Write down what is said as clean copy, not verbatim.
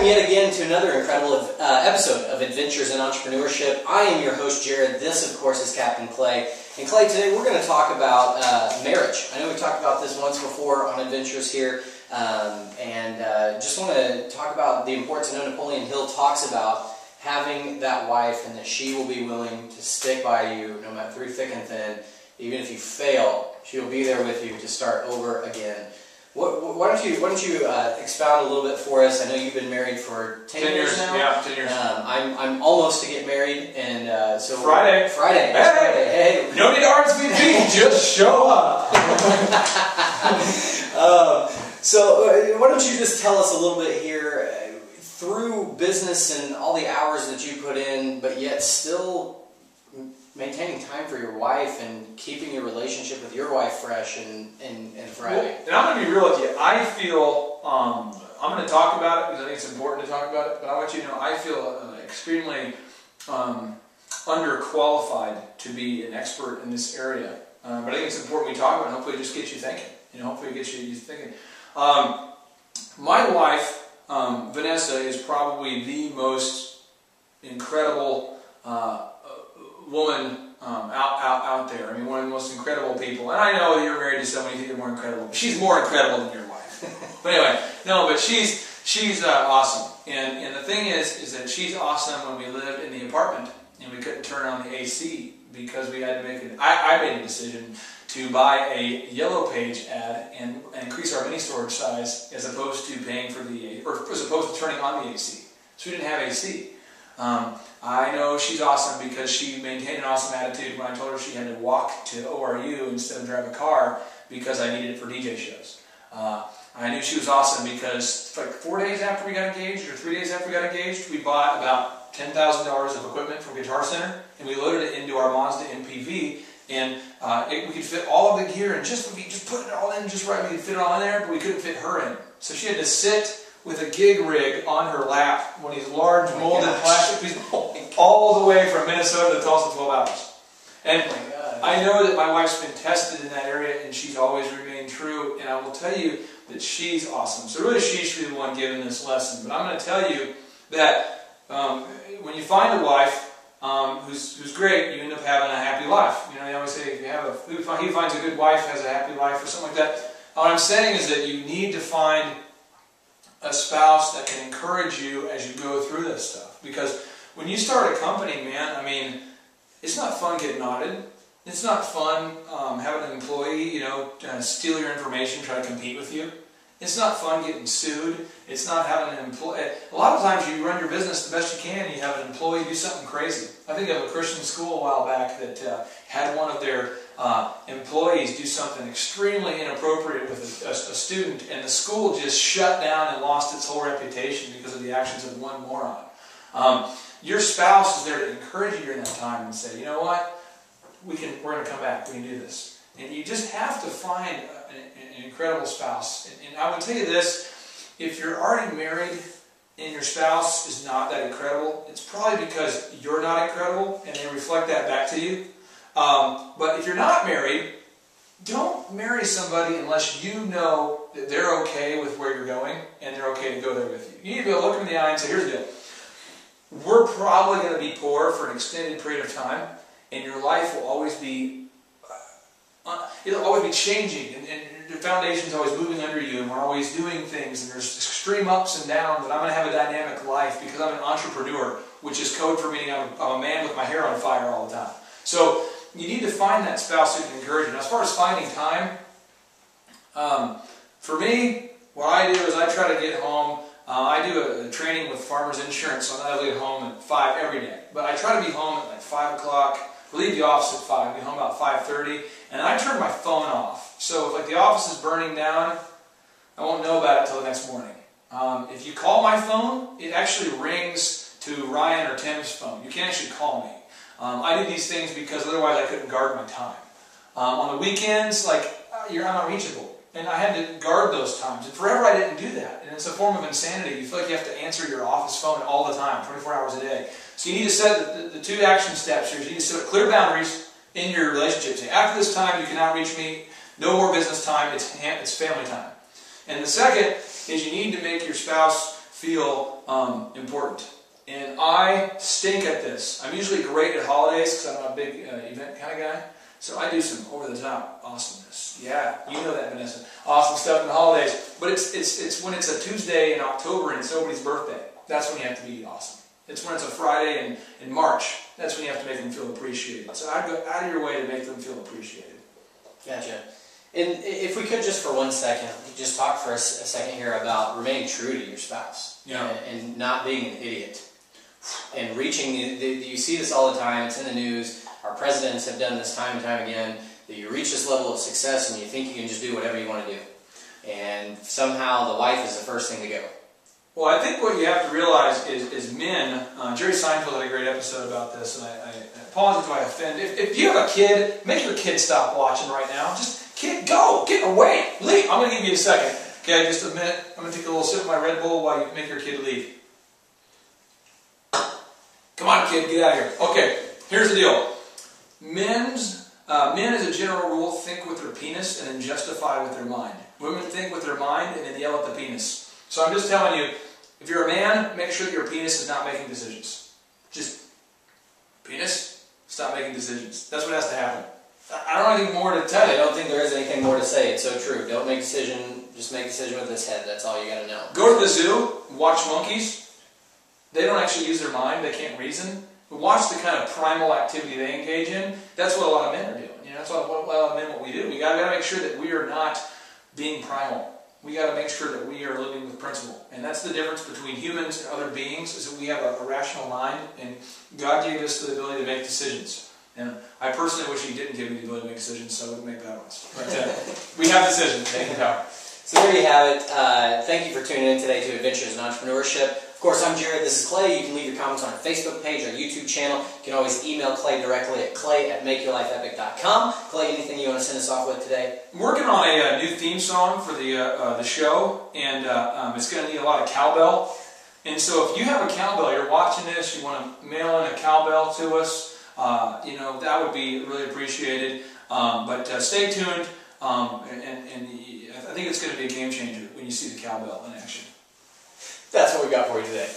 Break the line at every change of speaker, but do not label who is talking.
Welcome yet again to another incredible episode of Adventures in Entrepreneurship. I am your host, Jared. This, of course, is Captain Clay. And Clay, today we're going to talk about marriage. I know we talked about this once before on Adventures here, just want to talk about the importance. I know Napoleon Hill talks about having that wife and that she will be willing to stick by you no matter through thick and thin. Even if you fail, she will be there with you to start over again. Why don't you expound a little bit for us? I know you've been married for 10 years now.
Yeah, 10 years.
I'm almost to get married, and so
Friday.
Friday.
Hey, no need to RSVP, just show up.
So why don't you just tell us a little bit here through business and all the hours that you put in, but yet still maintaining time for your wife and keeping your relationship with your wife fresh and thriving.
Well, and I'm going to be real with you. I feel, I'm going to talk about it because I think it's important to talk about it, but I want you to know I feel extremely underqualified to be an expert in this area. But I think it's important we talk about it and hopefully it just gets you thinking. Hopefully it gets you thinking. My wife, Vanessa, is probably the most incredible woman out there. I mean, one of the most incredible people. And I know that you're married to someone you think you're more incredible. But she's more incredible than your wife. But anyway, no, but she's awesome. And the thing is that she's awesome when we lived in the apartment and we couldn't turn on the AC because we had to make it. I made a decision to buy a yellow page ad and increase our mini storage size as opposed to paying for as opposed to turning on the AC. So we didn't have AC. I know she's awesome because she maintained an awesome attitude when I told her she had to walk to ORU instead of drive a car because I needed it for DJ shows. I knew she was awesome because like 4 days after we got engaged or 3 days after we got engaged, we bought about $10,000 of equipment from Guitar Center and we loaded it into our Mazda MPV and we could fit all of the gear and we just put it all in just right. We could fit it all in there, but we couldn't fit her in. So she had to sit with a gig rig on her lap, one of these large molded plastic pieces, all the way from Minnesota to Tulsa, 12 hours. And I know that my wife's been tested in that area and she's always remained true, and I will tell you that she's awesome. So really she should be the one giving this lesson. But I'm going to tell you that when you find a wife who's great, you end up having a happy life. They always say if you have he finds a good wife, has a happy life, or something like that. What I'm saying is that you need to find a spouse that can encourage you as you go through this stuff. Because when you start a company, man, I mean, it's not fun getting audited. It's not fun having an employee, steal your information, try to compete with you. It's not fun getting sued. It's not having an employee. A lot of times you run your business the best you can and you have an employee do something crazy. I think of a Christian school a while back that had one of their employees do something extremely inappropriate with a student, and the school just shut down and lost its whole reputation because of the actions of one moron. Your spouse is there to encourage you during that time and say, you know what, we're going to come back, we can do this. And you just have to find an incredible spouse. And I would tell you this, if you're already married and your spouse is not that incredible, it's probably because you're not incredible and they reflect that back to you. But if you're not married, don't marry somebody unless you know that they're okay with where you're going and they're okay to go there with you. You need to be able to look them in the eye and say, here's the deal. We're probably going to be poor for an extended period of time, and your life will always be it'll always be changing, and the foundation's always moving under you, and we're always doing things, and there's extreme ups and downs, and I'm going to have a dynamic life because I'm an entrepreneur, which is code for meaning I'm a man with my hair on fire all the time. So you need to find that spouse who can encourage you. Now, as far as finding time, for me, what I do is I try to get home. I do a training with Farmers Insurance, so I leave home at 5 every day. But I try to be home at like 5 o'clock. Leave the office at 5, get home about 5:30, and I turn my phone off. So if like the office is burning down, I won't know about it until the next morning. If you call my phone, it actually rings to Ryan or Tim's phone. You can't actually call me. I do these things because otherwise I couldn't guard my time. On the weekends, I'm not reachable. And I had to guard those times. And forever I didn't do that. And it's a form of insanity. You feel like you have to answer your office phone all the time, 24 hours a day. So you need to set the 2 action steps here. You need to set clear boundaries in your relationship. Say, after this time, you cannot reach me. No more business time. It's family time. And the second is you need to make your spouse feel important. And I stink at this. I'm usually great at holidays because I'm a big event kind of guy. So I do some over-the-top awesomeness. Yeah, you know that, Vanessa. Awesome stuff in the holidays. But it's when it's a Tuesday in October and it's somebody's birthday. That's when you have to be awesome. It's when it's a Friday in March. That's when you have to make them feel appreciated. So I'd go out of your way to make them feel appreciated.
Gotcha. And if we could just for 1 second, just talk for a second here about remaining true to your spouse.
Yeah.
And not being an idiot. And reaching, you see this all the time, it's in the news, our presidents have done this time and time again, that you reach this level of success and you think you can just do whatever you want to do. And somehow the wife is the first thing to go.
Well, I think what you have to realize is men, Jerry Seinfeld had a great episode about this, and I apologize if I offend. If you have a kid, make your kid stop watching right now. Just, kid, go, get away, leave. I'm going to give you a second. Okay, just a minute. I'm going to take a little sip of my Red Bull while you make your kid leave. Come on, kid, get out of here. Okay, here's the deal. Men, as a general rule, think with their penis and then justify with their mind. Women think with their mind and then yell at the penis. So I'm just telling you, if you're a man, make sure that your penis is not making decisions. Just, penis, stop making decisions. That's what has to happen. I don't have anything more to tell you.
I don't think there is anything more to say. It's so true. Don't make a decision, just make a decision with his head. That's all you got to know.
Go to the zoo, watch monkeys. They don't actually use their mind, they can't reason. But watch the kind of primal activity they engage in. That's what a lot of men are doing. You know, that's what a lot of men what we do. We got to make sure that we are not being primal. We got to make sure that we are living with principle. And that's the difference between humans and other beings, is that we have a rational mind, and God gave us the ability to make decisions. And I personally wish He didn't give me the ability to make decisions, so I wouldn't make bad ones. But we have decisions, making power.
So there you have it. Thank you for tuning in today to Adventures in Entrepreneurship. Of course, I'm Jared. This is Clay. You can leave your comments on our Facebook page, our YouTube channel. You can always email Clay directly at clay@makeyourlifeepic.com. Clay, anything you want to send us off with today?
I'm working on a new theme song for the show, and it's going to need a lot of cowbell. And so if you have a cowbell, you're watching this, you want to mail in a cowbell to us, you know, that would be really appreciated. But stay tuned, and I think it's going to be a game changer when you see the cowbell in action.
That's what we got for you today.